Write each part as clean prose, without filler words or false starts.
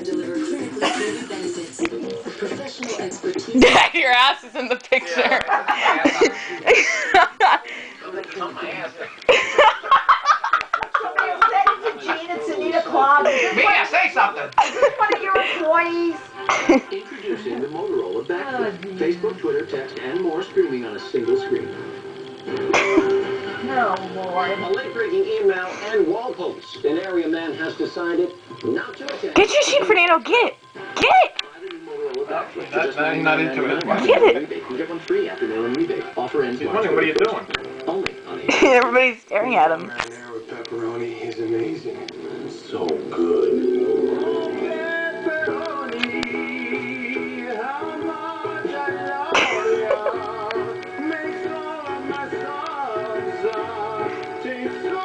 that deliver clinically proven benefits. Professional expertise. Your ass is in the picture. Mia, say something! One of your employees. Introducing the Motorola Backflip. Facebook, Twitter, text, and more streaming on a single screen. No, Lord. A late-breaking email and wall post. An area man has decided not to attend. Get your shit, Fernando. Get it. Get it. I'm not into it. Get it. You can get one free after mail-in rebate. Offer ends March. What are you doing? Only on the Everybody's staring at him. Marinara with pepperoni is amazing. So good.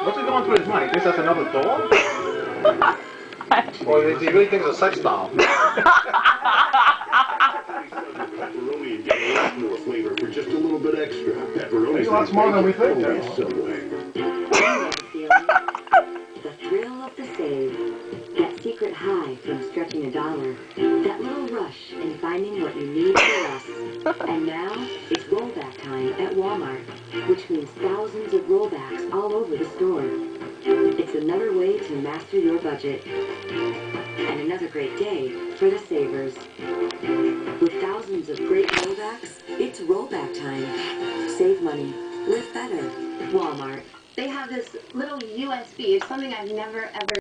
What's he going through his mind? He thinks that's another dog? Or does he really think it's a sex doll? Pepperoni and get a lot more flavor for just a little bit extra. Pepperoni. It's a lot smaller than we think. Only at Subway. The thrill of the save. That secret high from stretching a dollar. That little rush in finding what you need for less. And now, it's rollback time at Walmart, which means thousands of rollbacks all over the store. It's another way to master your budget. And another great day for the savers. With thousands of great rollbacks, it's rollback time. Save money. Live better. Walmart. They have this little USB. It's something I've never ever